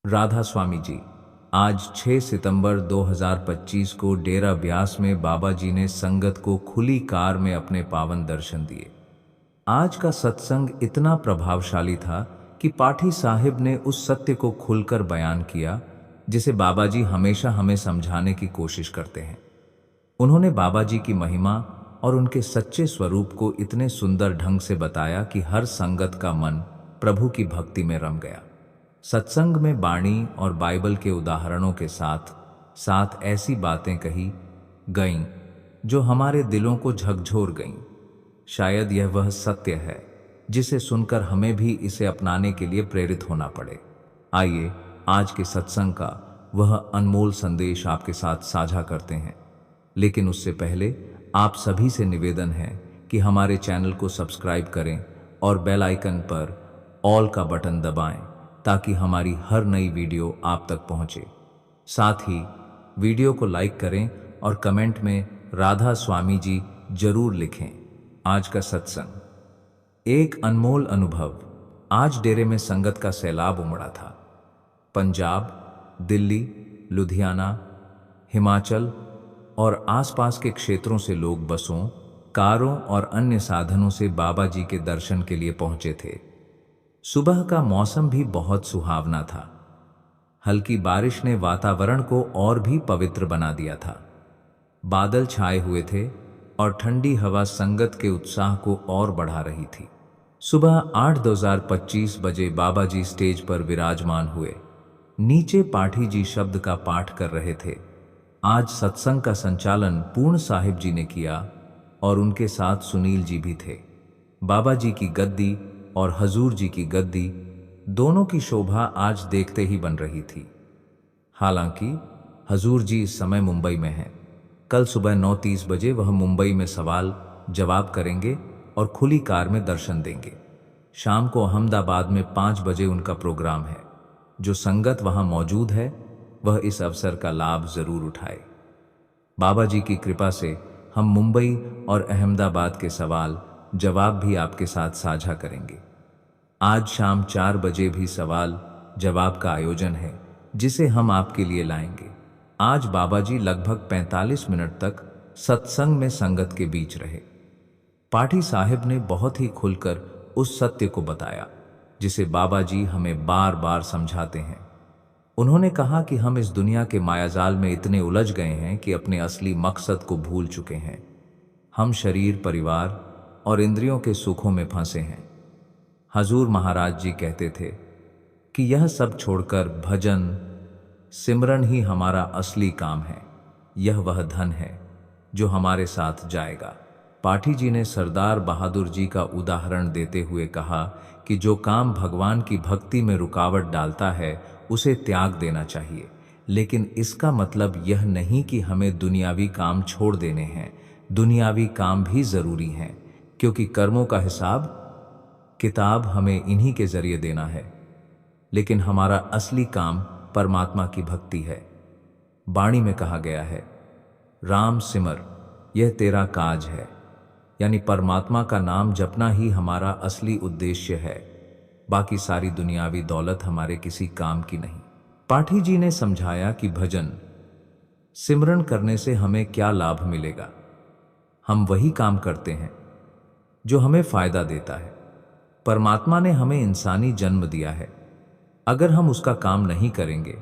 राधा स्वामी जी। आज 6 सितंबर 2025 को डेरा ब्यास में बाबा जी ने संगत को खुली कार में अपने पावन दर्शन दिए। आज का सत्संग इतना प्रभावशाली था कि पाठी साहिब ने उस सत्य को खुलकर बयान किया जिसे बाबा जी हमेशा हमें समझाने की कोशिश करते हैं। उन्होंने बाबा जी की महिमा और उनके सच्चे स्वरूप को इतने सुंदर ढंग से बताया कि हर संगत का मन प्रभु की भक्ति में रम गया। सत्संग में बाणी और बाइबल के उदाहरणों के साथ साथ ऐसी बातें कही गईं जो हमारे दिलों को झकझोर गईं। शायद यह वह सत्य है जिसे सुनकर हमें भी इसे अपनाने के लिए प्रेरित होना पड़े। आइए आज के सत्संग का वह अनमोल संदेश आपके साथ साझा करते हैं, लेकिन उससे पहले आप सभी से निवेदन है कि हमारे चैनल को सब्सक्राइब करें और बेल आइकन पर ऑल का बटन दबाएं ताकि हमारी हर नई वीडियो आप तक पहुंचे। साथ ही वीडियो को लाइक करें और कमेंट में राधा स्वामी जी जरूर लिखें। आज का सत्संग एक अनमोल अनुभव। आज डेरे में संगत का सैलाब उमड़ा था। पंजाब, दिल्ली, लुधियाना, हिमाचल और आसपास के क्षेत्रों से लोग बसों, कारों और अन्य साधनों से बाबा जी के दर्शन के लिए पहुंचे थे। सुबह का मौसम भी बहुत सुहावना था। हल्की बारिश ने वातावरण को और भी पवित्र बना दिया था। बादल छाए हुए थे और ठंडी हवा संगत के उत्साह को और बढ़ा रही थी। सुबह 8:25 बजे बाबा जी स्टेज पर विराजमान हुए। नीचे पाठी जी शब्द का पाठ कर रहे थे। आज सत्संग का संचालन पूर्ण साहिब जी ने किया और उनके साथ सुनील जी भी थे। बाबा जी की गद्दी और हजूर जी की गद्दी दोनों की शोभा आज देखते ही बन रही थी। हालांकि हजूर जी इस समय मुंबई में हैं। कल सुबह 9:30 बजे वह मुंबई में सवाल जवाब करेंगे और खुली कार में दर्शन देंगे। शाम को अहमदाबाद में 5 बजे उनका प्रोग्राम है। जो संगत वहां मौजूद है वह इस अवसर का लाभ जरूर उठाए। बाबा जी की कृपा से हम मुंबई और अहमदाबाद के सवाल जवाब भी आपके साथ साझा करेंगे। आज शाम 4 बजे भी सवाल जवाब का आयोजन है जिसे हम आपके लिए लाएंगे। आज बाबा जी लगभग 45 मिनट तक सत्संग में संगत के बीच रहे। पाठी साहिब ने बहुत ही खुलकर उस सत्य को बताया जिसे बाबा जी हमें बार बार समझाते हैं। उन्होंने कहा कि हम इस दुनिया के मायाजाल में इतने उलझ गए हैं कि अपने असली मकसद को भूल चुके हैं। हम शरीर, परिवार और इंद्रियों के सुखों में फंसे हैं। हजूर महाराज जी कहते थे कि यह सब छोड़कर भजन सिमरन ही हमारा असली काम है। यह वह धन है जो हमारे साथ जाएगा। पाठी जी ने सरदार बहादुर जी का उदाहरण देते हुए कहा कि जो काम भगवान की भक्ति में रुकावट डालता है उसे त्याग देना चाहिए, लेकिन इसका मतलब यह नहीं कि हमें दुनियावी काम छोड़ देने हैं। दुनियावी काम भी जरूरी हैं, क्योंकि कर्मों का हिसाब किताब हमें इन्हीं के जरिए देना है। लेकिन हमारा असली काम परमात्मा की भक्ति है। बाणी में कहा गया है, राम सिमर यह तेरा काज है, यानी परमात्मा का नाम जपना ही हमारा असली उद्देश्य है। बाकी सारी दुनियावी दौलत हमारे किसी काम की नहीं। पाठी जी ने समझाया कि भजन सिमरन करने से हमें क्या लाभ मिलेगा। हम वही काम करते हैं जो हमें फायदा देता है। परमात्मा ने हमें इंसानी जन्म दिया है। अगर हम उसका काम नहीं करेंगे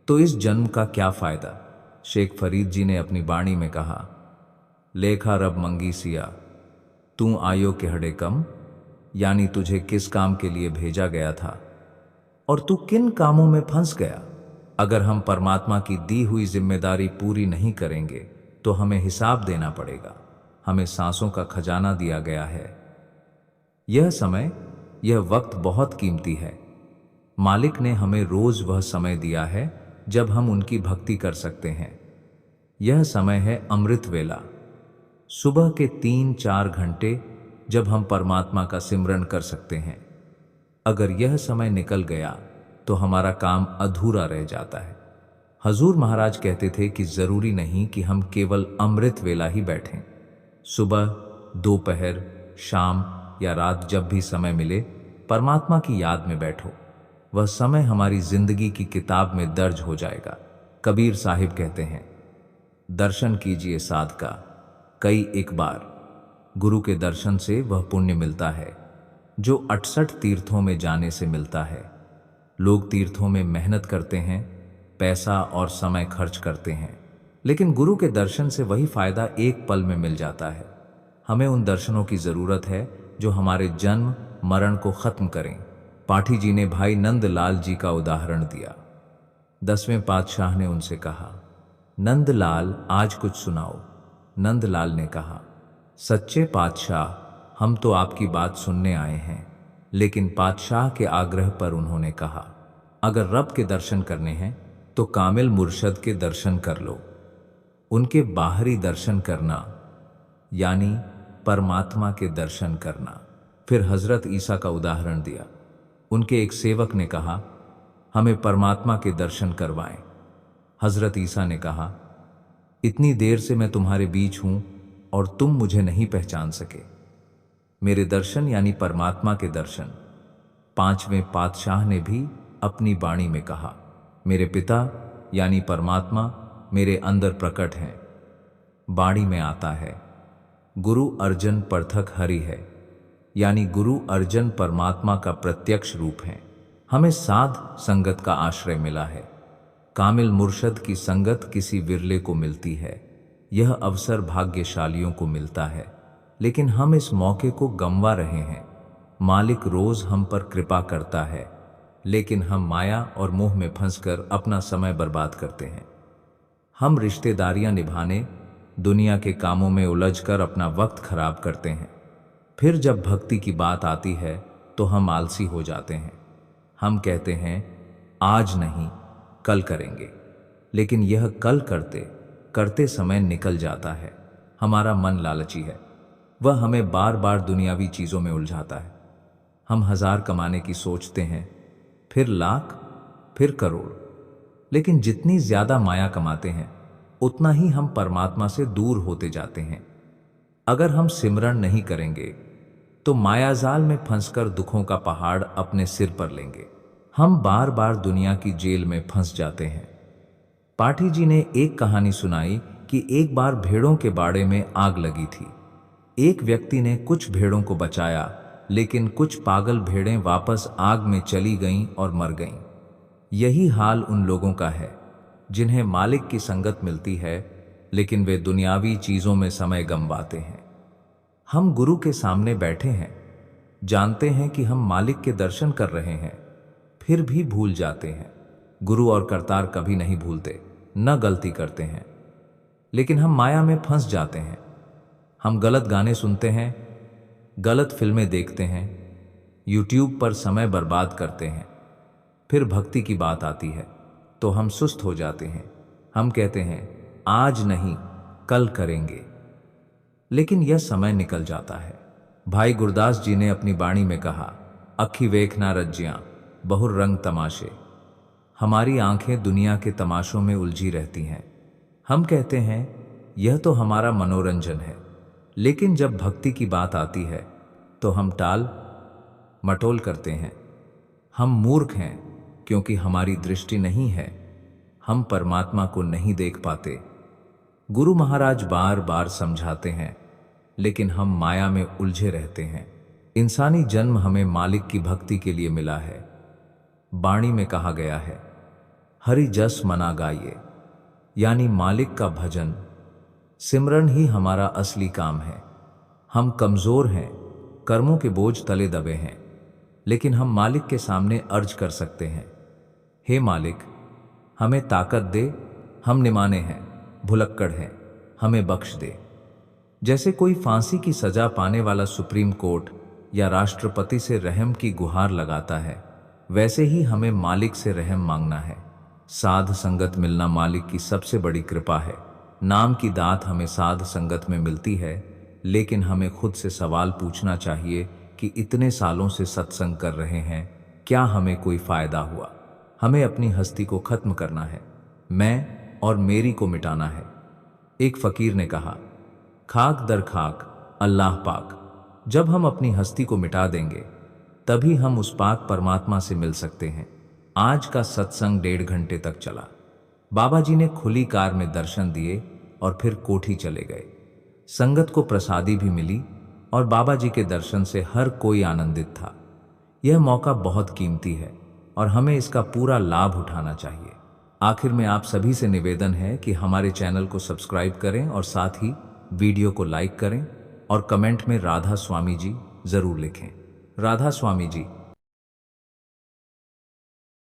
तो इस जन्म का क्या फायदा। शेख फरीद जी ने अपनी बाणी में कहा, लेखा रब मंगी सिया तू आयो के हड़े कम, यानी तुझे किस काम के लिए भेजा गया था और तू किन कामों में फंस गया। अगर हम परमात्मा की दी हुई जिम्मेदारी पूरी नहीं करेंगे तो हमें हिसाब देना पड़ेगा। हमें सांसों का खजाना दिया गया है। यह समय, यह वक्त बहुत कीमती है। मालिक ने हमें रोज वह समय दिया है जब हम उनकी भक्ति कर सकते हैं। यह समय है अमृत वेला, सुबह के 3-4 घंटे जब हम परमात्मा का सिमरन कर सकते हैं। अगर यह समय निकल गया तो हमारा काम अधूरा रह जाता है। हजूर महाराज कहते थे कि जरूरी नहीं कि हम केवल अमृत वेला ही बैठें। सुबह, दोपहर, शाम या रात, जब भी समय मिले परमात्मा की याद में बैठो। वह समय हमारी जिंदगी की किताब में दर्ज हो जाएगा। कबीर साहिब कहते हैं, दर्शन कीजिए साधका कई एक बार, गुरु के दर्शन से वह पुण्य मिलता है जो 68 तीर्थों में जाने से मिलता है। लोग तीर्थों में मेहनत करते हैं, पैसा और समय खर्च करते हैं, लेकिन गुरु के दर्शन से वही फायदा एक पल में मिल जाता है। हमें उन दर्शनों की जरूरत है जो हमारे जन्म मरण को खत्म करें। पाठी जी ने भाई नंदलाल जी का उदाहरण दिया। 10वें पातशाह ने उनसे कहा, नंदलाल आज कुछ सुनाओ। नंदलाल ने कहा, सच्चे पातशाह, हम तो आपकी बात सुनने आए हैं। लेकिन पातशाह के आग्रह पर उन्होंने कहा, अगर रब के दर्शन करने हैं तो कामिल मुर्शद के दर्शन कर लो। उनके बाहरी दर्शन करना यानी परमात्मा के दर्शन करना। फिर हजरत ईसा का उदाहरण दिया। उनके एक सेवक ने कहा, हमें परमात्मा के दर्शन करवाएं। हजरत ईसा ने कहा, इतनी देर से मैं तुम्हारे बीच हूं और तुम मुझे नहीं पहचान सके। मेरे दर्शन यानी परमात्मा के दर्शन। 5वें पातशाह ने भी अपनी वाणी में कहा, मेरे पिता यानी परमात्मा मेरे अंदर प्रकट हैं। वाणी में आता है, गुरु अर्जन परथक हरि है, यानी गुरु अर्जन परमात्मा का प्रत्यक्ष रूप है। हमें साध संगत का आश्रय मिला है। कामिल मुर्शद की संगत किसी विरले को मिलती है। यह अवसर भाग्यशालियों को मिलता है, लेकिन हम इस मौके को गंवा रहे हैं। मालिक रोज हम पर कृपा करता है, लेकिन हम माया और मोह में फंसकर अपना समय बर्बाद करते हैं। हम रिश्तेदारियां निभाने, दुनिया के कामों में उलझकर अपना वक्त खराब करते हैं। फिर जब भक्ति की बात आती है तो हम आलसी हो जाते हैं। हम कहते हैं आज नहीं कल करेंगे, लेकिन यह कल करते करते समय निकल जाता है। हमारा मन लालची है, वह हमें बार बार दुनियावी चीजों में उलझाता है। हम 1000 कमाने की सोचते हैं, फिर लाख, फिर करोड़, लेकिन जितनी ज्यादा माया कमाते हैं उतना ही हम परमात्मा से दूर होते जाते हैं। अगर हम सिमरन नहीं करेंगे तो मायाजाल में फंसकर दुखों का पहाड़ अपने सिर पर लेंगे। हम बार बार दुनिया की जेल में फंस जाते हैं। पाठी जी ने एक कहानी सुनाई कि एक बार भेड़ों के बाड़े में आग लगी थी। एक व्यक्ति ने कुछ भेड़ों को बचाया, लेकिन कुछ पागल भेड़ें वापस आग में चली गईं और मर गईं। यही हाल उन लोगों का है जिन्हें मालिक की संगत मिलती है, लेकिन वे दुनियावी चीजों में समय गंवाते हैं। हम गुरु के सामने बैठे हैं, जानते हैं कि हम मालिक के दर्शन कर रहे हैं, फिर भी भूल जाते हैं। गुरु और करतार कभी नहीं भूलते, न गलती करते हैं, लेकिन हम माया में फंस जाते हैं। हम गलत गाने सुनते हैं, गलत फिल्में देखते हैं, यूट्यूब पर समय बर्बाद करते हैं। फिर भक्ति की बात आती है तो हम सुस्त हो जाते हैं। हम कहते हैं आज नहीं कल करेंगे, लेकिन यह समय निकल जाता है। भाई गुरदास जी ने अपनी वाणी में कहा, अखी वेखना रज्जियां बहुर रंग तमाशे। हमारी आंखें दुनिया के तमाशों में उलझी रहती हैं। हम कहते हैं यह तो हमारा मनोरंजन है, लेकिन जब भक्ति की बात आती है तो हम टाल मटोल करते हैं। हम मूर्ख हैं क्योंकि हमारी दृष्टि नहीं है। हम परमात्मा को नहीं देख पाते। गुरु महाराज बार बार समझाते हैं, लेकिन हम माया में उलझे रहते हैं। इंसानी जन्म हमें मालिक की भक्ति के लिए मिला है। वाणी में कहा गया है, हरि जस मना गाइए, यानी मालिक का भजन सिमरन ही हमारा असली काम है। हम कमजोर हैं, कर्मों के बोझ तले दबे हैं, लेकिन हम मालिक के सामने अर्ज कर सकते हैं, हे मालिक हमें ताकत दे, हम निमाने हैं, भुलक्कड़ हैं, हमें बख्श दे। जैसे कोई फांसी की सजा पाने वाला सुप्रीम कोर्ट या राष्ट्रपति से रहम की गुहार लगाता है, वैसे ही हमें मालिक से रहम मांगना है। साध संगत मिलना मालिक की सबसे बड़ी कृपा है। नाम की दात हमें साध संगत में मिलती है, लेकिन हमें खुद से सवाल पूछना चाहिए कि इतने सालों से सत्संग कर रहे हैं, क्या हमें कोई फायदा हुआ? हमें अपनी हस्ती को खत्म करना है, मैं और मेरी को मिटाना है। एक फकीर ने कहा, खाक दर खाक अल्लाह पाक। जब हम अपनी हस्ती को मिटा देंगे तभी हम उस पाक परमात्मा से मिल सकते हैं। आज का सत्संग 1.5 घंटे तक चला। बाबा जी ने खुली कार में दर्शन दिए और फिर कोठी चले गए। संगत को प्रसादी भी मिली और बाबा जी के दर्शन से हर कोई आनंदित था। यह मौका बहुत कीमती है और हमें इसका पूरा लाभ उठाना चाहिए। आखिर में आप सभी से निवेदन है कि हमारे चैनल को सब्सक्राइब करें और साथ ही वीडियो को लाइक करें और कमेंट में राधा स्वामी जी जरूर लिखें। राधा स्वामी जी।